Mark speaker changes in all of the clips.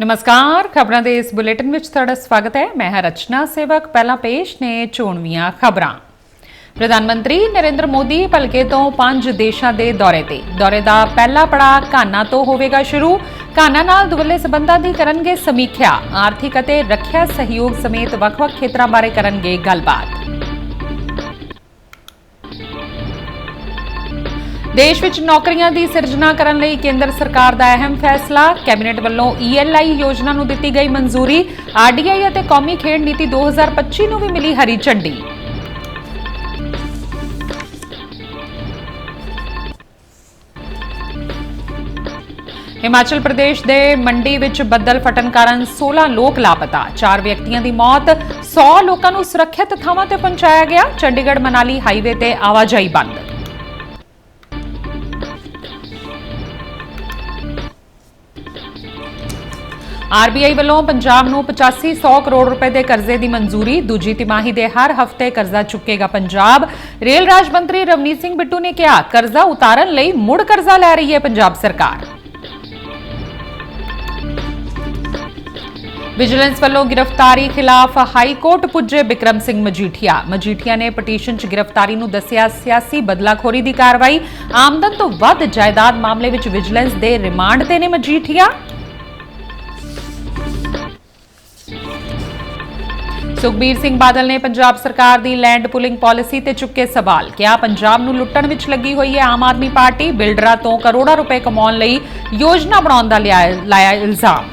Speaker 1: नमस्कार, खबरों के इस बुलेटिन में तुहाडा स्वागत है। मैं हां रचना सेवक। पहला पेश ने चोणवीआं खबरां। प्रधानमंत्री नरेंद्र मोदी भलके तो 5 देशों के दौरे ते। दौरे का पहला पड़ाव घाना तो होवेगा शुरू। घाना नाल दुवल्ले संबंधां दी करनगे समीक्षा। आर्थिक अते रखिया सहयोग समेत वख-वख खेतरां बारे करनगे गलबात। देश विच नौकरियां दी सिरजना करन लई केंद्र सरकार दा अहम फैसला। कैबिनेट वल्लों ELI योजना नूं दित्ती गई मंजूरी। RDI अते कौमी खेड नीति 2025 नूं भी मिली हरी झंडी। हिमाचल प्रदेश दे मंडी विच बदल फटन कारण 16 लोग लापता। 4 व्यक्तियों की मौत। 100 लोगों नूं सुरक्षित थावां ते पहुंचाया गया। चंडीगढ़ मनाली हाईवे ते आवाजाही बंद। RBI ਵੱਲੋਂ पंजाब ਨੂੰ 8500 ਕਰੋੜ ਰੁਪਏ ਦੇ ਕਰਜ਼ੇ ਦੀ ਮਨਜ਼ੂਰੀ। ਦੂਜੀ ਤਿਮਾਹੀ ਦੇ ਹਰ ਹਫ਼ਤੇ ਕਰਜ਼ਾ ਚੁੱਕੇਗਾ ਪੰਜਾਬ। ਰੇਲ ਰਾਜ ਮੰਤਰੀ ਰਵਨੀਤ ਸਿੰਘ ਬਿੱਟੂ ਨੇ ਕਿਹਾ, ਕਰਜ਼ਾ ਉਤਾਰਨ ਲਈ ਮੁੜ ਕਰਜ਼ਾ ਲੈ ਰਹੀ ਹੈ ਪੰਜਾਬ ਸਰਕਾਰ। ਵਿਜੀਲੈਂਸ ਵੱਲੋਂ ਗ੍ਰਿਫਤਾਰੀ ਖਿਲਾਫ ਹਾਈ ਕੋਰਟ ਪੁੱਜੇ ਬਿਕਰਮ ਸਿੰਘ ਮਜੀਠੀਆ। ਮਜੀਠੀਆ ਨੇ ਪਟੀਸ਼ਨ 'ਚ ਗ੍ਰਿਫਤਾਰੀ ਨੂੰ ਦੱਸਿਆ ਸਿਆਸੀ ਬਦਲਾਖੋਰੀ ਦੀ ਕਾਰਵਾਈ। ਆਮਦਨ ਤੋਂ ਵੱਧ ਜਾਇਦਾਦ ਮਾਮਲੇ ਵਿੱਚ ਵਿਜੀਲੈਂਸ ਦੇ ਰਿਮਾਂਡ ਤੇ ਨੇ ਮਜੀਠੀਆ। ਸੁਖਬੀਰ ਸਿੰਘ ਬਾਦਲ ਨੇ ਪੰਜਾਬ ਸਰਕਾਰ ਦੀ ਲੈਂਡ ਪੁਲਿੰਗ ਪਾਲਿਸੀ ਤੇ ਚੁੱਕੇ ਸਵਾਲ। ਕਿਹਾ, ਪੰਜਾਬ ਨੂੰ ਲੁੱਟਣ ਵਿੱਚ ਲੱਗੀ ਹੋਈ ਹੈ ਆਮ ਆਦਮੀ ਪਾਰਟੀ। ਬਿਲਡਰਾਂ ਤੋਂ ਕਰੋੜਾਂ ਰੁਪਏ ਕਮਾਉਣ ਲਈ ਯੋਜਨਾ ਬਣਾਉਣ ਦਾ ਲਾਇਆ ਇਲਜ਼ਾਮ।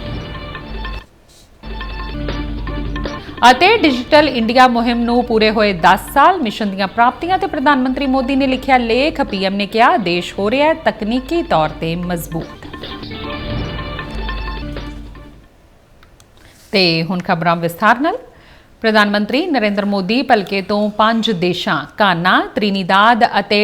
Speaker 1: ਅਤੇ ਡਿਜੀਟਲ ਇੰਡੀਆ ਮੁਹਿੰਮ ਨੂੰ ਪੂਰੇ ਹੋਏ 10 ਸਾਲ। ਮਿਸ਼ਨ ਦੀਆਂ ਪ੍ਰਾਪਤੀਆਂ ਤੇ ਪ੍ਰਧਾਨ ਮੰਤਰੀ ਮੋਦੀ ਨੇ ਲਿਖਿਆ ਲੇਖ। PM ਨੇ ਕਿਹਾ, ਦੇਸ਼ ਹੋ ਰਿਹਾ ਹੈ ਤਕਨੀਕੀ ਤੌਰ ਤੇ ਮਜ਼ਬੂਤ। ਤੇ ਹੁਣ ਖਬਰਾਂ ਵਿਸਥਾਰ ਨਾਲ। प्रधानमंत्री नरेंद्र मोदी भलके तो 5 देशों घाना, त्रिनिदाद अते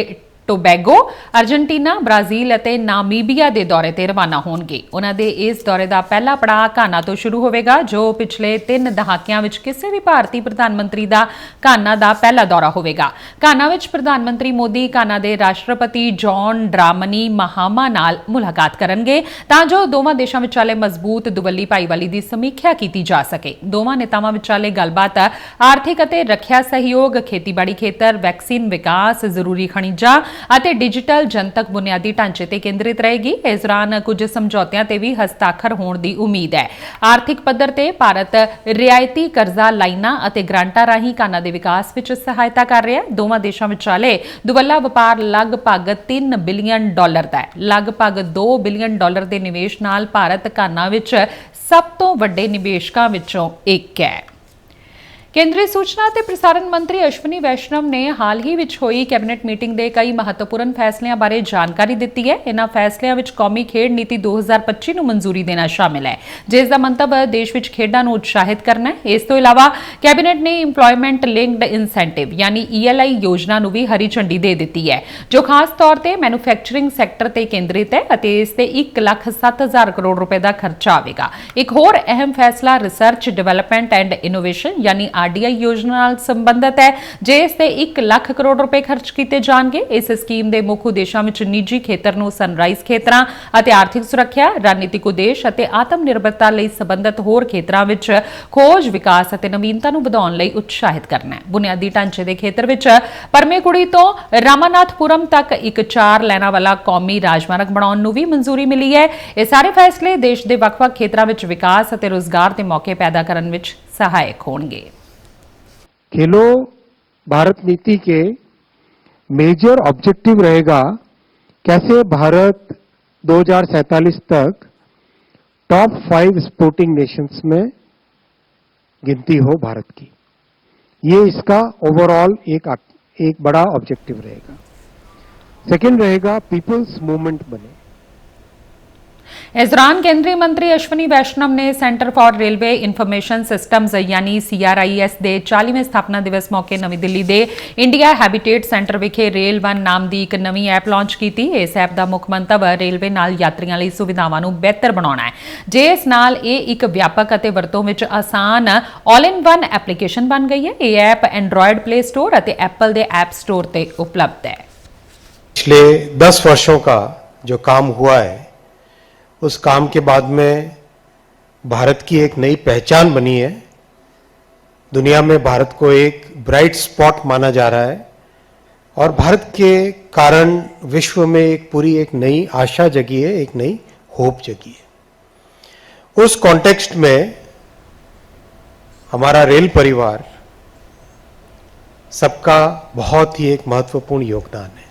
Speaker 1: टोबैगो, अर्जेंटीना, ब्राजील अते नामीबिया के दौरे ते रवाना होणगे। उन्हां दे इस दौरे का पहला पड़ाव घाना तो शुरू होवेगा, जो पिछले 3 दहाकियां विच किसी भी भारतीय प्रधानमंत्री का घाना का पहला दौरा होवेगा। घाना विच प्रधानमंत्री मोदी घाना के राष्ट्रपति जॉन ड्रामनी महामा नाल मुलाकात करनगे तां जो दोवां देशां विचाले मजबूत दुवल्ली भाईवाली की समीक्षा की जा सके। दोवां नेतावां विचाले गलबात आर्थिक अते रखिया सहयोग, खेतीबाड़ी खेतर, वैक्सीन विकास, जरूरी खनिजां ਅਤੇ ਡਿਜੀਟਲ ਜਨਤਕ ਬੁਨਿਆਦੀ ਢਾਂਚੇ ਤੇ ਕੇਂਦਰਿਤ ਰਹੇਗੀ। ਇਸ ਦੌਰਾਨ ਕੁਝ ਸਮਝੌਤਿਆਂ ਤੇ ਵੀ ਹਸਤਾਖਰ ਹੋਣ ਦੀ ਉਮੀਦ ਹੈ। ਆਰਥਿਕ ਪੱਧਰ ਤੇ ਭਾਰਤ ਰਿਆਇਤੀ ਕਰਜ਼ਾ ਲਾਈਨਾਂ ਅਤੇ ਗ੍ਰਾਂਟਾਂ ਰਾਹੀਂ ਘਾਨਾ ਦੇ ਵਿਕਾਸ ਵਿੱਚ ਸਹਾਇਤਾ ਕਰ ਰਿਹਾ ਹੈ। ਦੋਵਾਂ ਦੇਸ਼ਾਂ ਵਿਚਾਲੇ ਦੁਵੱਲਾ ਵਪਾਰ ਲਗਭਗ $3 ਬਿਲੀਅਨ ਦਾ ਹੈ। ਲਗਭਗ $2 ਬਿਲੀਅਨ ਦੇ ਨਿਵੇਸ਼ ਨਾਲ ਭਾਰਤ ਘਾਨਾ ਵਿੱਚ ਸਭ ਤੋਂ ਵੱਡੇ ਨਿਵੇਸ਼ਕਾਂ ਵਿੱਚੋਂ ਇੱਕ ਹੈ। केंद्रीय सूचना ते प्रसारण मंत्री अश्विनी वैष्णव ने हाल ही विच होई कैबिनेट मीटिंग के कई महत्वपूर्ण फैसलों बारे जानकारी दी है। इन्हां फैसलों विच कौमी खेड नीति 2025 नूं मंजूरी देना शामिल है, जिसका मंतव देश विच खेडां नूं उत्साहित करना है। इस तो इलावा कैबिनेट ने इंप्लॉयमेंट लिंक्ड इंसेंटिव यानी ELI योजना नूं भी हरी झंडी दे दी है, जो खास तौर पर मैन्युफैक्चरिंग सैक्टर ते केंद्रित है और इस ते 1,07,000 करोड़ रुपए का खर्चा आवेगा। एक होर अहम फैसला रिसर्च डिवेलपमेंट एंड इनोवेशन यानी RDI योजना नाल संबंधित है, जिस ते 1 लाख करोड़ रुपए खर्च किए जाएंगे। इस स्कीम के मुख्य उद्देश्यों में निजी खेतर नूं सनराइज खेतरां अते आर्थिक सुरक्षा, रणनीतिक उद्देश अते आत्म निर्भरता लई संबंधित होर खेतरां विच खोज, विकास अते नवीनता नूं वधाउण लई उत्साहित करना है। बुनियादी ढांचे के खेतर विच परमेकुड़ी तो रामानाथपुरम तक एक 4 लैनां वाला कौमी राजमार्ग बनाउण नूं भी मंजूरी मिली है। ये सारे फैसले देश के वख-वख खेतरां विच विकास अते रोजगार के मौके पैदा करन विच सहायक होणगे।
Speaker 2: खेलो भारत नीति के मेजर ऑब्जेक्टिव रहेगा कैसे भारत 2047 तक टॉप 5 स्पोर्टिंग नेशंस में गिनती हो भारत की। ये इसका ओवरऑल एक बड़ा ऑब्जेक्टिव रहेगा। सेकंड रहेगा पीपल्स मूवमेंट बने।
Speaker 1: इस दौरान केंद्रीय मंत्री अश्विनी वैष्णव ने centre for railway information systems यानी CRIS के 40वें स्थापना दिवस मौके नवी दिल्ली के इंडिया हैबिटेट सेंटर विखे रेल वन नाम की एक नवी ऐप लॉन्च की। इस ऐप का मुख्य मंतव रेलवे नाल यात्रियों लिए सुविधावां नूं बेहतर बनाउणा है, जिस नाल यह एक व्यापक अते वरतों विच आसान ऑल इन वन एप्लीकेशन बन गई है। यह ऐप एंड्रॉयड प्ले स्टोर अते एप्पल के ऐप स्टोर पर उपलब्ध है।
Speaker 3: पिछले 10 वर्षों का जो काम हुआ है उस काम के बाद में भारत की एक नई पहचान बनी है। दुनिया में भारत को एक ब्राइट स्पॉट माना जा रहा है और भारत के कारण विश्व में एक नई आशा जगी है, एक नई होप जगी है। उस कॉन्टेक्स्ट में हमारा रेल परिवार सबका बहुत ही एक महत्वपूर्ण योगदान है।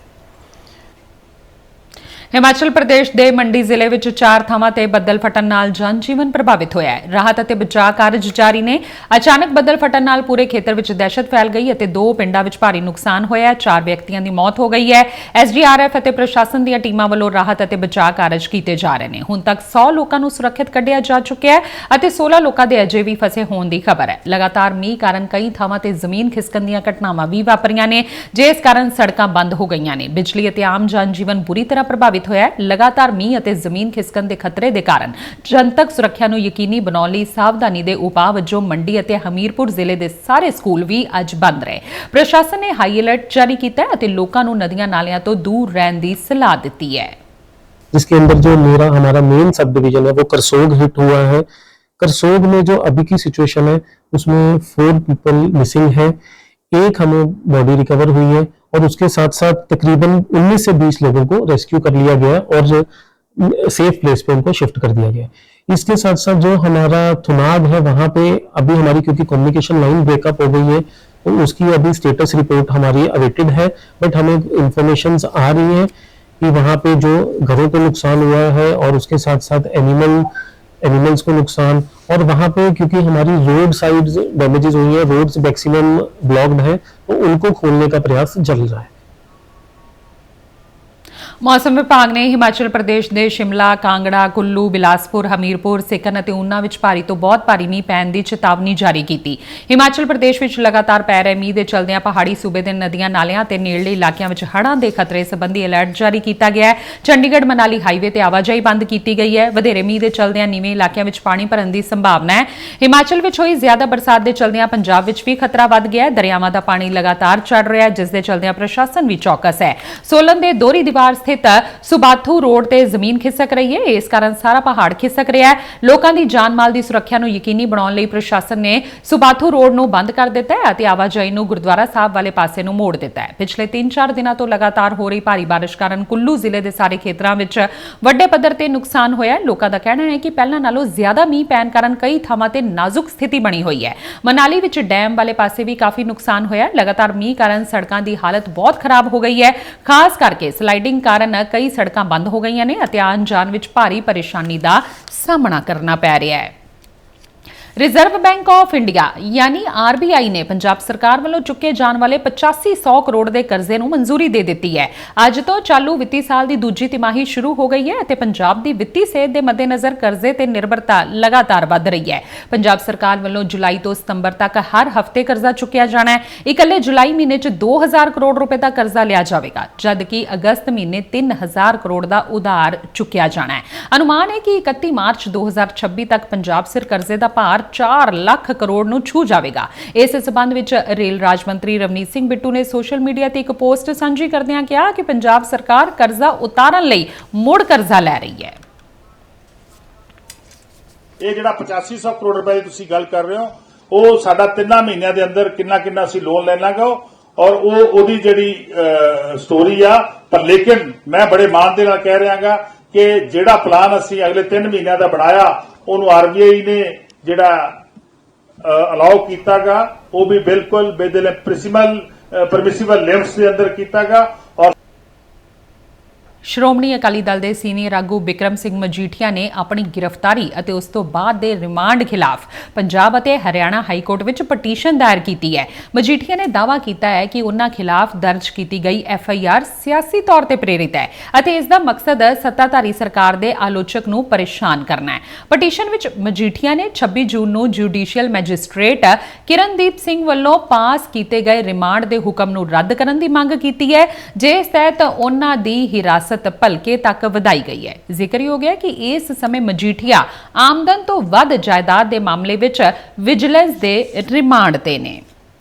Speaker 1: ਹਿਮਾਚਲ ਪ੍ਰਦੇਸ਼ ਦੇ ਮੰਡੀ ਜ਼ਿਲ੍ਹੇ ਵਿੱਚ 4 ਥਾਵਾਂ ਤੇ ਬੱਦਲ ਫਟਣ ਨਾਲ ਜਨ ਜੀਵਨ ਪ੍ਰਭਾਵਿਤ ਹੋਇਆ ਹੈ। ਰਾਹਤ ਅਤੇ ਬਚਾਅ ਕਾਰਜ ਜਾਰੀ ਨੇ। ਅਚਾਨਕ ਬੱਦਲ ਫਟਣ ਨਾਲ ਪੂਰੇ ਖੇਤਰ ਵਿੱਚ ਦਹਿਸ਼ਤ ਫੈਲ ਗਈ ਅਤੇ 2 ਪਿੰਡਾਂ ਵਿੱਚ ਭਾਰੀ ਨੁਕਸਾਨ ਹੋਇਆ ਹੈ। 4 ਵਿਅਕਤੀਆਂ ਦੀ ਮੌਤ ਹੋ ਗਈ ਹੈ। ਐਸਡੀਆਰਐਫ ਅਤੇ ਪ੍ਰਸ਼ਾਸਨ ਦੀਆਂ ਟੀਮਾਂ ਵੱਲੋਂ ਰਾਹਤ ਅਤੇ ਬਚਾਅ ਕਾਰਜ ਕੀਤੇ ਜਾ ਰਹੇ ਨੇ। ਹੁਣ ਤੱਕ 100 ਲੋਕਾਂ ਨੂੰ ਸੁਰੱਖਿਅਤ ਕੱਢਿਆ ਜਾ ਚੁੱਕਿਆ ਹੈ ਅਤੇ 16 ਲੋਕਾਂ ਦੇ ਅਜੇ ਵੀ ਫਸੇ ਹੋਣ ਦੀ ਖਬਰ ਹੈ। ਲਗਾਤਾਰ ਮੀਂਹ ਕਾਰਨ ਕਈ ਥਾਵਾਂ ਤੇ ਜ਼ਮੀਨ ਖਿਸਕਣ ਦੀਆਂ ਘਟਨਾਵਾਂ ਵੀ ਵਾਪਰੀਆਂ ਨੇ, ਜਿਸ ਕਾਰਨ ਸੜਕਾਂ ਬੰਦ ਹੋ ਗਈਆਂ ਨੇ। ਬਿਜਲੀ ਅਤੇ ਆਮ ਜਨ ਜੀਵਨ ਬੁਰੀ ਤਰ੍ਹਾਂ ਪ੍ਰਭਾਵਿਤ ਹੋਇਆ ਹੈ। ਲਗਾਤਾਰ ਮੀਂਹ ਅਤੇ ਜ਼ਮੀਨ ਖਿਸਕਣ ਦੇ ਖਤਰੇ ਦੇ ਕਾਰਨ ਜਨਤਕ ਸੁਰੱਖਿਆ ਨੂੰ ਯਕੀਨੀ ਬਣਾਉਣ ਲਈ ਸਾਵਧਾਨੀ ਦੇ ਉਪਾਅ ਵਜੋਂ ਮੰਡੀ ਅਤੇ ਹਮੀਰਪੁਰ ਜ਼ਿਲ੍ਹੇ ਦੇ ਸਾਰੇ ਸਕੂਲ ਵੀ ਅੱਜ ਬੰਦ ਰਹੇ। ਪ੍ਰਸ਼ਾਸਨ ਨੇ ਹਾਈ ਅਲਰਟ ਜਾਰੀ ਕੀਤਾ ਹੈ ਅਤੇ ਲੋਕਾਂ ਨੂੰ ਨਦੀਆਂ ਨਾਲਿਆਂ ਤੋਂ ਦੂਰ ਰਹਿਣ ਦੀ ਸਲਾਹ ਦਿੱਤੀ ਹੈ।
Speaker 4: जिसके अंदर जो हमारा मेन सब डिवीजन है वो करसोग हिट हुआ है। करसोग में जो अभी की सिचुएशन है उसमें 4 पीपल मिसिंग है, एक हमें बॉडी रिकवर हुई है और उसके साथ साथ तकरीबन 19 से 20 लोगों को रेस्क्यू कर लिया गया और सेफ प्लेस पे उनको शिफ्ट कर दिया गया। इसके साथ साथ जो हमारा थुनाग है वहां पे अभी हमारी क्योंकि कम्युनिकेशन लाइन ब्रेकअप हो गई है तो उसकी अभी स्टेटस रिपोर्ट हमारी अवेटेड है, बट हमें इंफॉर्मेशन आ रही है कि वहां पे जो घरों को नुकसान हुआ है और उसके साथ साथ एनिमल्स को नुकसान, और वहां पे क्योंकि हमारी रोड साइड्स डैमेजेस हुई है, रोड्स मैक्सिमम ब्लॉक्ड है, तो उनको खोलने का प्रयास चल रहा है।
Speaker 1: ਮੌਸਮ ਵਿਭਾਗ ਨੇ ਹਿਮਾਚਲ ਪ੍ਰਦੇਸ਼ ਦੇ ਸ਼ਿਮਲਾ, ਕਾਂਗੜਾ, ਕੁੱਲੂ, ਬਿਲਾਸਪੁਰ, ਹਮੀਰਪੁਰ, ਸਿਕਨ ਅਤੇ ਊਨਾ ਵਿੱਚ ਭਾਰੀ ਤੋਂ ਬਹੁਤ ਭਾਰੀ ਮੀਂਹ ਪੈਣ ਦੀ ਚੇਤਾਵਨੀ ਜਾਰੀ ਕੀਤੀ। ਹਿਮਾਚਲ ਪ੍ਰਦੇਸ਼ ਵਿੱਚ ਲਗਾਤਾਰ ਪੈ ਰਹੇ ਮੀਂਹ ਦੇ ਚਲਦਿਆਂ ਪਹਾੜੀ ਸੂਬੇ ਦੇ ਨਦੀਆਂ ਨਾਲਿਆਂ ਤੇ ਨੇੜਲੇ ਇਲਾਕਿਆਂ ਵਿੱਚ ਹੜ੍ਹਾਂ ਦੇ ਖਤਰੇ ਸੰਬੰਧੀ ਅਲਰਟ ਜਾਰੀ ਕੀਤਾ ਗਿਆ ਹੈ। ਚੰਡੀਗੜ੍ਹ ਮਨਾਲੀ ਹਾਈਵੇ ਤੇ ਆਵਾਜਾਈ ਬੰਦ ਕੀਤੀ ਗਈ ਹੈ। ਵਧੇਰੇ ਮੀਂਹ ਦੇ ਚਲਦਿਆਂ ਨੀਵੇਂ ਇਲਾਕਿਆਂ ਵਿੱਚ ਪਾਣੀ ਭਰਨ ਦੀ ਸੰਭਾਵਨਾ ਹੈ। ਹਿਮਾਚਲ ਵਿੱਚ ਹੋਈ ਜ਼ਿਆਦਾ ਬਰਸਾਤ ਦੇ ਚਲਦਿਆਂ ਪੰਜਾਬ ਵਿੱਚ ਵੀ ਖਤਰਾ ਵੱਧ ਗਿਆ ਹੈ। ਦਰਿਆਵਾਂ ਦਾ ਪਾਣੀ ਲਗਾਤਾਰ ਚੜ੍ਹ ਰਿਹਾ ਹੈ, ਜਿਸ ਦੇ ਚਲਦਿਆਂ ਪ੍ਰਸ਼ਾਸਨ ਵੀ ਚੌਕਸ ਹੈ। ਸੋਲਨ ਦੇ ਦੋਹਰੀ ਦੀਵਾਰ ਸਥਿਤ ਸੁਬਾਥੂ ਰੋਡ ਤੇ ਜ਼ਮੀਨ ਖਿਸਕ ਰਹੀ ਹੈ। ਇਸ ਕਾਰਨ ਸਾਰਾ ਪਹਾੜ ਖਿਸਕ ਰਿਹਾ ਹੈ। ਲੋਕਾਂ ਦੀ ਜਾਨ ਮਾਲ ਦੀ ਸੁਰੱਖਿਆ ਨੂੰ ਯਕੀਨੀ ਬਣਾਉਣ ਲਈ ਪ੍ਰਸ਼ਾਸਨ ਨੇ ਸੁਬਾਥੂ ਰੋਡ ਨੂੰ ਬੰਦ ਕਰ ਦਿੱਤਾ ਹੈ ਅਤੇ ਆਵਾਜਾਈ ਨੂੰ ਗੁਰਦੁਆਰਾ ਸਾਹਿਬ ਵਾਲੇ ਪਾਸੇ ਨੂੰ ਮੋੜ ਦਿੱਤਾ ਹੈ। ਪਿਛਲੇ 3-4 ਦਿਨਾਂ ਤੋਂ ਲਗਾਤਾਰ ਹੋ ਰਹੀ ਭਾਰੀ ਬਾਰਿਸ਼ ਕਾਰਨ ਕੁੱਲੂ ਜ਼ਿਲ੍ਹੇ ਦੇ ਸਾਰੇ ਖੇਤਰਾਂ ਵਿੱਚ ਵੱਡੇ ਪੱਧਰ ਤੇ ਨੁਕਸਾਨ ਹੋਇਆ ਹੈ। ਲੋਕਾਂ ਦਾ ਕਹਿਣਾ ਹੈ ਕਿ ਪਹਿਲਾਂ ਨਾਲੋਂ ਜ਼ਿਆਦਾ ਮੀਂਹ ਪੈਣ ਕਾਰਨ ਕਈ ਥਾਵਾਂ ਤੇ ਨਾਜ਼ੁਕ ਸਥਿਤੀ ਬਣੀ ਹੋਈ ਹੈ। ਮਨਾਲੀ ਵਿੱਚ ਡੈਮ ਵਾਲੇ ਪਾਸੇ ਵੀ ਕਾਫੀ ਨੁਕਸਾਨ ਹੋਇਆ ਹੈ। ਲਗਾਤਾਰ ਮੀਂਹ ਕਾਰਨ ਸੜਕਾਂ ਦੀ ਹਾਲਤ ਬਹੁਤ ਖਰਾਬ ਹੋ ਗਈ ਹੈ। ਖਾਸ ਕਰਕੇ ਸਲਾਈਡਿੰਗ ਕਾਰਨ ਕਈ ਸੜਕਾਂ ਬੰਦ ਹੋ ਗਈਆਂ ਨੇ ਅਤੇ ਆਉਣ ਜਾਣ ਵਿੱਚ ਭਾਰੀ ਪਰੇਸ਼ਾਨੀ ਦਾ ਸਾਹਮਣਾ ਕਰਨਾ ਪੈ ਰਿਹਾ ਹੈ। रिजर्व बैंक ऑफ इंडिया यानी आरबीआई ने पंजाब सरकार वालों चुके जाने वाले 8500 करोड़ के कर्जे नूं मंजूरी दे दी है। अज तो चालू वित्ती साल की दूजी तिमाही शुरू हो गई है और पंजाब की वित्ती सेहत के मद्देनज़र कर्जे ते निर्भरता लगातार वध रही है। पंजाब सरकार वालों जुलाई तो सितंबर तक हर हफ्ते कर्जा चुकया जाना है। इकल्ले जुलाई महीने 2000 करोड़ रुपए का कर्जा लिया जाएगा, जबकि अगस्त महीने 3000 करोड़ का उधार चुकया जाना है। अनुमान है कि 31 मार्च 2026 तक पंजाब सिर कर्जे का भार 4 ਲੱਖ ਕਰੋੜ ਨੂੰ ਛੂ ਜਾਵੇਗਾ। ਇਸ ਸਬੰਧ ਵਿੱਚ ਰੇਲ ਰਾਜ ਮੰਤਰੀ ਰਵਨੀਤ ਸਿੰਘ ਬਿੱਟੂ ਨੇ ਸੋਸ਼ਲ ਮੀਡੀਆ ਤੇ ਇੱਕ ਪੋਸਟ ਸਾਂਝੀ ਕਰਦਿਆਂ ਕਿਹਾ ਕਿ ਪੰਜਾਬ ਸਰਕਾਰ ਕਰਜ਼ਾ ਉਤਾਰਨ ਲਈ ਮੁੜ ਕਰਜ਼ਾ ਲੈ ਰਹੀ ਹੈ।
Speaker 5: ਇਹ ਜਿਹੜਾ 8500 ਕਰੋੜ ਰੁਪਏ ਦੀ ਤੁਸੀਂ ਗੱਲ ਕਰ ਰਹੇ ਹੋ ਉਹ ਸਾਡਾ 3 ਮਹੀਨਿਆਂ ਦੇ ਅੰਦਰ ਕਿੰਨਾ ਅਸੀਂ ਲੋਨ ਲੈ ਲਾਂਗੇ ਔਰ ਉਹਦੀ ਜਿਹੜੀ ਸਟੋਰੀ ਆ। ਪਰ ਲੇਕਿਨ ਮੈਂ ਬੜੇ ਮਾਣ ਦੇ ਨਾਲ ਕਹਿ ਰਿਹਾਗਾ ਕਿ ਜਿਹੜਾ ਪਲਾਨ ਅਸੀਂ ਅਗਲੇ 3 ਮਹੀਨਿਆਂ ਦਾ ਬਣਾਇਆ ਉਹਨੂੰ ਆਰਬੀਆਈ ਨੇ ਜਿਹੜਾ ਅਲਾਉ ਕੀਤਾਗਾ ਉਹ ਵੀ ਬਿਲਕੁਲ ਵਿਦ ਪਰਮਿਸਿਬਲ ਲਿਮਟਸ ਦੇ ਅੰਦਰ ਕੀਤਾਗਾ। ਔਰ
Speaker 1: ਸ਼੍ਰੋਮਣੀ ਅਕਾਲੀ ਦਲ ਦੇ ਸੀਨੀਅਰ ਆਗੂ ਬਿਕਰਮ ਸਿੰਘ ਮਜੀਠੀਆ ਨੇ ਆਪਣੀ ਗ੍ਰਿਫਤਾਰੀ ਅਤੇ ਉਸ ਤੋਂ ਬਾਅਦ ਦੇ ਰਿਮਾਂਡ ਖਿਲਾਫ ਪੰਜਾਬ ਅਤੇ ਹਰਿਆਣਾ ਹਾਈ ਕੋਰਟ ਵਿੱਚ ਪਟੀਸ਼ਨ ਦਾਇਰ ਕੀਤੀ ਹੈ। ਮਜੀਠੀਆ ਨੇ ਦਾਅਵਾ ਕੀਤਾ ਹੈ ਕਿ ਉਹਨਾਂ ਖਿਲਾਫ ਦਰਜ ਕੀਤੀ ਗਈ ਐਫਆਈਆਰ ਸਿਆਸੀ ਤੌਰ ਤੇ ਪ੍ਰੇਰਿਤ ਹੈ ਅਤੇ ਇਸ ਦਾ ਮਕਸਦ ਸੱਤਾਧਾਰੀ ਸਰਕਾਰ ਦੇ ਆਲੋਚਕ ਨੂੰ ਪਰੇਸ਼ਾਨ ਕਰਨਾ ਹੈ। ਪਟੀਸ਼ਨ ਵਿੱਚ ਮਜੀਠੀਆ ਨੇ 26 ਜੂਨ ਨੂੰ ਜੁਡੀਸ਼ੀਅਲ ਮੈਜਿਸਟ੍ਰੇਟ ਕਿਰਨਦੀਪ ਸਿੰਘ ਵੱਲੋਂ ਪਾਸ ਕੀਤੇ ਗਏ ਰਿਮਾਂਡ ਦੇ ਹੁਕਮ ਨੂੰ ਰੱਦ ਕਰਨ ਦੀ ਮੰਗ ਕੀਤੀ ਹੈ, ਜਿਸ ਤਹਿਤ ਉਹਨਾਂ ਦੀ ਹਿਰਾਸਤ ਭਲਕੇ ਤੱਕ ਵਧਾਈ ਗਈ ਹੈ। ਜ਼ਿਕਰਯੋਗ ਹੈ ਕਿ ਇਸ ਸਮੇਂ ਮਜੀਠੀਆ ਆਮਦਨ ਤੋਂ ਵੱਧ ਜਾਇਦਾਦ ਦੇ ਮਾਮਲੇ ਵਿੱਚ ਵਿਜੀਲੈਂਸ ਦੇ ਰਿਮਾਂਡ ਤੇ ਨੇ।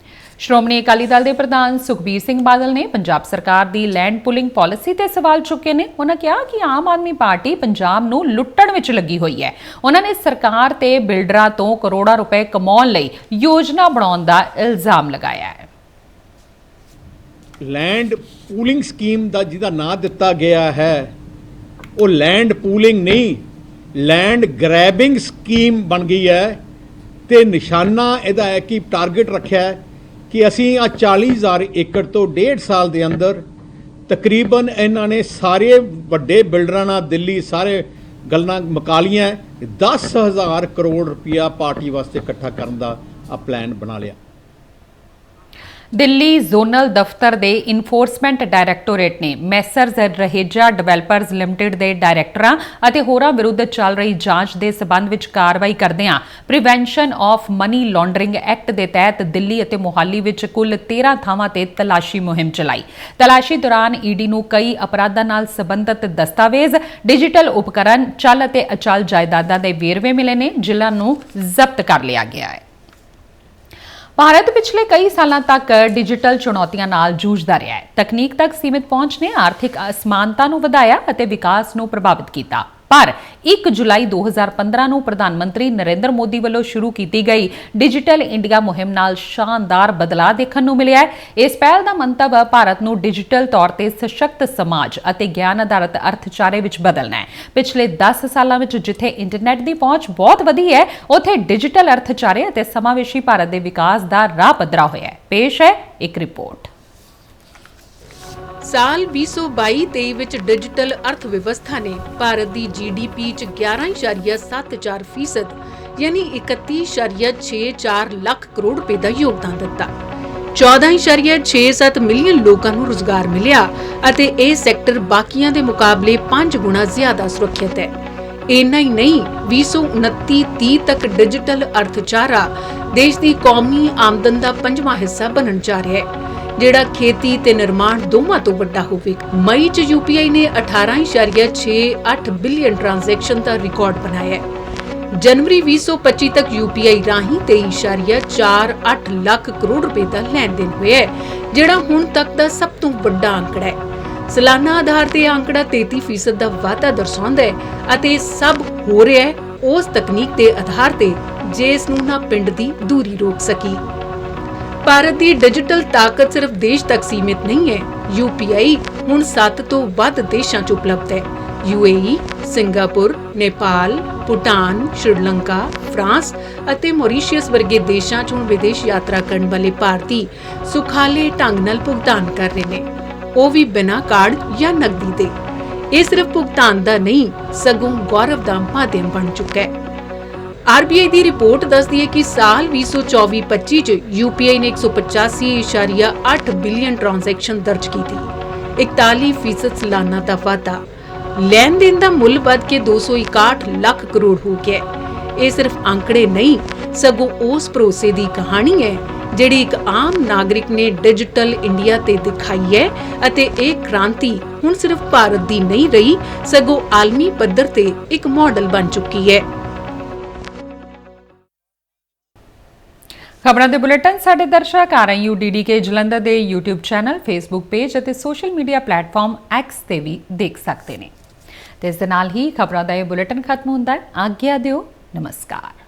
Speaker 1: ਸ਼੍ਰੋਮਣੀ ਅਕਾਲੀ ਦਲ ਦੇ ਪ੍ਰਧਾਨ ਸੁਖਬੀਰ ਸਿੰਘ ਬਾਦਲ ਨੇ ਪੰਜਾਬ ਸਰਕਾਰ ਦੀ ਲੈਂਡ ਪੁਲਿੰਗ ਪਾਲਿਸੀ ਤੇ ਸਵਾਲ ਚੁੱਕੇ ਨੇ। ਉਹਨਾਂ ਕਿਹਾ ਕਿ ਆਮ ਆਦਮੀ ਪਾਰਟੀ ਪੰਜਾਬ ਨੂੰ ਲੁੱਟਣ ਵਿੱਚ ਲੱਗੀ ਹੋਈ ਹੈ। ਉਹਨਾਂ ਨੇ ਸਰਕਾਰ ਤੇ ਬਿਲਡਰਾਂ ਤੋਂ ਕਰੋੜਾਂ ਰੁਪਏ ਕਮਾਉਣ ਲਈ ਯੋਜਨਾ ਬਣਾਉਣ ਦਾ ਇਲਜ਼ਾਮ ਲਗਾਇਆ ਹੈ।
Speaker 6: ਲੈਂਡ ਪੂਲਿੰਗ ਸਕੀਮ ਦਾ ਜਿਹਦਾ ਨਾਂ ਦਿੱਤਾ ਗਿਆ ਹੈ ਉਹ ਲੈਂਡ ਪੂਲਿੰਗ ਨਹੀਂ, ਲੈਂਡ ਗ੍ਰੈਬਿੰਗ ਸਕੀਮ ਬਣ ਗਈ ਹੈ। ਤੇ ਨਿਸ਼ਾਨਾ ਇਹਦਾ ਹੈ ਕਿ ਟਾਰਗੇਟ ਰੱਖਿਆ ਹੈ ਕਿ ਅਸੀਂ ਆ 40,000 ਏਕੜ ਤੋਂ 1.5 ਸਾਲ ਦੇ ਅੰਦਰ ਤਕਰੀਬਨ ਇਹਨਾਂ ਨੇ ਸਾਰੇ ਵੱਡੇ ਬਿਲਡਰਾਂ ਨਾਲ ਦਿੱਲੀ ਸਾਰੇ ਗੱਲਾਂ ਮੁਕਾ ਲਈਆਂ। 10,000 ਕਰੋੜ ਰੁਪਇਆ ਪਾਰਟੀ ਵਾਸਤੇ ਇਕੱਠਾ ਕਰਨ ਦਾ ਆ ਪਲਾਨ ਬਣਾ ਲਿਆ।
Speaker 1: ਦਿੱਲੀ ਜ਼ੋਨਲ ਦਫ਼ਤਰ ਦੇ ਇਨਫੋਰਸਮੈਂਟ ਡਾਇਰੈਕਟੋਰੇਟ ਨੇ ਮੈਸਰਜ਼ ਰਹੇਜਾ ਡਿਵੈਲਪਰਜ਼ ਲਿਮਟਿਡ ਦੇ ਡਾਇਰੈਕਟਰਾਂ ਅਤੇ ਹੋਰਾਂ ਵਿਰੁੱਧ ਚੱਲ ਰਹੀ ਜਾਂਚ ਦੇ ਸਬੰਧ ਵਿੱਚ ਕਾਰਵਾਈ ਕਰਦਿਆਂ prevention of money laundering act ਦੇ ਤਹਿਤ ਦਿੱਲੀ ਅਤੇ ਮੁਹਾਲੀ ਵਿੱਚ ਕੁੱਲ 13 ਥਾਵਾਂ ਤੇ ਤਲਾਸ਼ੀ ਮੁਹਿੰਮ ਚਲਾਈ। ਤਲਾਸ਼ੀ ਦੌਰਾਨ ਈਡੀ ਨੂੰ ਕਈ ਅਪਰਾਧਾਂ ਨਾਲ ਸੰਬੰਧਿਤ ਦਸਤਾਵੇਜ਼, ਡਿਜੀਟਲ ਉਪਕਰਨ, ਚੱਲ ਅਤੇ ਅਚਲ ਜਾਇਦਾਦਾਂ ਦੇ ਵੇਰਵੇ ਮਿਲੇ ਨੇ, ਜਿਨ੍ਹਾਂ ਨੂੰ ਜ਼ਬਤ ਕਰ ਲਿਆ ਗਿਆ ਹੈ। ਭਾਰਤ ਪਿਛਲੇ ਕਈ ਸਾਲਾਂ ਤੱਕ ਡਿਜੀਟਲ ਚੁਣੌਤੀਆਂ ਨਾਲ ਜੂਝਦਾ ਰਿਹਾ ਹੈ। ਤਕਨੀਕ ਤੱਕ ਸੀਮਿਤ ਪਹੁੰਚ ਨੇ ਆਰਥਿਕ ਅਸਮਾਨਤਾ ਨੂੰ ਵਧਾਇਆ ਅਤੇ ਵਿਕਾਸ ਨੂੰ ਪ੍ਰਭਾਵਿਤ ਕੀਤਾ। ਪਰ 1 ਜੁਲਾਈ 2015 ਨੂੰ ਪ੍ਰਧਾਨ ਮੰਤਰੀ ਨਰਿੰਦਰ ਮੋਦੀ ਵੱਲੋਂ ਸ਼ੁਰੂ ਕੀਤੀ ਗਈ ਡਿਜੀਟਲ ਇੰਡੀਆ ਮੁਹਿੰਮ ਨਾਲ ਸ਼ਾਨਦਾਰ ਬਦਲਾਅ ਦੇਖਣ ਨੂੰ ਮਿਲਿਆ ਹੈ। ਇਸ ਪਹਿਲ ਦਾ ਮੰਤਵ ਭਾਰਤ ਨੂੰ ਡਿਜੀਟਲ ਤੌਰ ਤੇ ਸਸ਼ਕਤ ਸਮਾਜ ਅਤੇ ਗਿਆਨ ਆਧਾਰਿਤ ਅਰਥਚਾਰੇ ਵਿੱਚ ਬਦਲਣਾ ਹੈ। ਪਿਛਲੇ 10 ਸਾਲਾਂ ਵਿੱਚ ਜਿੱਥੇ ਇੰਟਰਨੈਟ ਦੀ ਪਹੁੰਚ ਬਹੁਤ ਵਧੀ ਹੈ, ਉੱਥੇ ਡਿਜੀਟਲ ਅਰਥਚਾਰੇ ਅਤੇ ਸਮਾਵੇਸ਼ੀ ਭਾਰਤ ਦੇ ਵਿਕਾਸ ਦਾ ਰਾਹ ਪੱਧਰਾ ਹੋਇਆ ਹੈ। ਪੇਸ਼ ਹੈ ਇੱਕ ਰਿਪੋਰਟ।
Speaker 7: ਸਾਲ 2022-23 ਵਿੱਚ ਡਿਜੀਟਲ ਅਰਥ ਵਿਵਸਥਾ ਨੇ ਭਾਰਤ ਦੀ GDP 'ਚ 11.74% ਯਾਨੀ 31.64 ਲੱਖ ਕਰੋੜ ਰੁਪਏ ਦਾ ਯੋਗਦਾਨ ਦਿੱਤਾ। 14.67 ਮਿਲੀਅਨ ਲੋਕਾਂ ਨੂੰ ਰੁਜ਼ਗਾਰ ਮਿਲਿਆ ਅਤੇ ਇਹ ਸੈਕਟਰ ਬਾਕੀਆਂ ਦੇ ਮੁਕਾਬਲੇ 5 ਗੁਣਾ ਜ਼ਿਆਦਾ ਸੁਰੱਖਿਅਤ ਹੈ। ਇੰਨਾ ਹੀ ਨਹੀਂ, 2029-30 ਤੱਕ ਡਿਜੀਟਲ ਅਰਥਚਾਰਾ ਦੇਸ਼ ਦੀ ਕੌਮੀ ਆਮਦਨ ਦਾ 5ਵਾਂ ਹਿੱਸਾ ਬਣਨ ਜਾ ਰਿਹਾ ਹੈ, ਜਿਹੜਾ ਖੇਤੀ ਤੇ ਨਿਰਮਾਣ ਦੋਵਾਂ ਤੋਂ ਵੱਡਾ ਹੋਵੇਗਾ। ਮਈ 'ਚ UPI ਨੇ 18.68 ਬਿਲੀਅਨ ਟ੍ਰਾਂਜੈਕਸ਼ਨ ਦਾ ਰਿਕਾਰਡ ਬਣਾਇਆ ਹੈ। ਜਨਵਰੀ 2025 ਤੱਕ UPI ਰਾਹੀਂ 23.48 ਲੱਖ ਕਰੋੜ ਰੁਪਏ ਦਾ ਲੈਣ ਦੇਣ ਹੋਇਆ ਹੈ, ਜਿਹੜਾ ਹੁਣ ਤੱਕ ਦਾ ਸਭ ਤੋਂ ਵੱਡਾ ਅੰਕੜਾ ਹੈ। ਸਾਲਾਨਾ ਆਧਾਰ ਤੇ ਅੰਕੜਾ 33% ਦਾ ਵਾਧਾ ਦਰਸਾਉਂਦਾ ਹੈ ਅਤੇ ਸਭ ਹੋ ਰਿਹਾ ਹੈ ਉਸ ਤਕਨੀਕ ਦੇ ਆਧਾਰ ਤੇ ਜਿਸ ਨੂੰ ਨਾ ਪਿੰਡ ਦੀ ਦੂਰੀ ਰੋਕ ਸਕੀ। ਭਾਰਤ ਦੀ ਡਿਜੀਟਲ ਤਾਕਤ ਸਿਰਫ ਦੇਸ਼ ਤੱਕ ਸੀਮਿਤ ਨਹੀਂ ਹੈ। UPI ਹੁਣ 7 ਤੋਂ ਵੱਧ ਦੇਸ਼ਾਂ 'ਚ ਉਪਲਬਧ ਹੈ। UAE, Singapore, Nepal, Bhutan, Sri Lanka, France ਅਤੇ ਮੌਰੀਸ਼ੀਅਸ ਵਰਗੇ ਦੇਸ਼ਾਂ 'ਚ ਹੁਣ ਵਿਦੇਸ਼ ਯਾਤਰਾ ਕਰਨ ਵਾਲੇ ਭਾਰਤੀ ਸੁਖਾਲੇ ਢੰਗ ਨਾਲ ਭੁਗਤਾਨ ਕਰ ਰਹੇ ਨੇ, ਉਹ ਵੀ ਬਿਨਾਂ ਕਾਰਡ ਜਾਂ ਨਕਦੀ ਦੇ। ਇਹ ਸਿਰਫ ਭੁਗਤਾਨ ਦਾ ਨਹੀਂ, ਸਗੋਂ ਗੌਰਵ ਦਾ ਮਾਧਿਅਮ ਬਣ ਚੁੱਕਾ ਹੈ। RBI ਦੀ ਰਿਪੋਰਟ ਦੱਸਦੀ ਹੈ ਕਿ ਸਾਲ 2024-25 ਚ UPI ਨੇ 185.8 ਬਿਲੀਅਨ ਟ੍ਰਾਂਜੈਕਸ਼ਨ ਦਰਜ ਕੀਤੀ, 41% ਸਾਲਾਨਾ ਦਾ ਵਾਧਾ। ਲੈਣ ਦੇਣ ਦਾ ਮੁੱਲ ਵੱਧ ਕੇ 261 ਲੱਖ ਕਰੋੜ ਹੋ ਗਿਆ। ਇਹ ਸਿਰਫ ਅੰਕੜੇ ਨਹੀਂ, ਸਗੋਂ ਉਸ ਭਰੋਸੇ ਦੀ ਕਹਾਣੀ ਹੈ ਜਿਹੜੀ ਇੱਕ ਆਮ ਨਾਗਰਿਕ ਨੇ ਡਿਜੀਟਲ ਇੰਡੀਆ ਤੇ ਦਿਖਾਈ ਹੈ ਅਤੇ ਇਹ ਕ੍ਰਾਂਤੀ ਹੁਣ ਸਿਰਫ ਭਾਰਤ ਦੀ ਨਹੀਂ ਰਹੀ, ਸਗੋਂ ਆਲਮੀ ਪੱਧਰ ਤੇ ਇੱਕ ਮਾਡਲ ਬਣ ਚੁੱਕੀ ਹੈ।
Speaker 1: ਖਬਰਾਂ ਦੇ ਬੁਲੇਟਿਨ ਸਾਡੇ ਦਰਸ਼ਕ RUDDK ਜਲੰਧਰ ਦੇ YouTube ਚੈਨਲ, Facebook ਪੇਜ ਅਤੇ ਸੋਸ਼ਲ ਮੀਡੀਆ ਪਲੇਟਫਾਰਮ X ਤੇ ਵੀ ਦੇਖ ਸਕਦੇ ਨੇ। ਤੇ ਇਸ ਦੇ ਨਾਲ ਹੀ ਖਬਰਾਂ ਦਾ ਇਹ ਬੁਲੇਟਿਨ ਖਤਮ ਹੁੰਦਾ ਹੈ। ਆਗਿਆ ਦਿਓ, ਨਮਸਕਾਰ।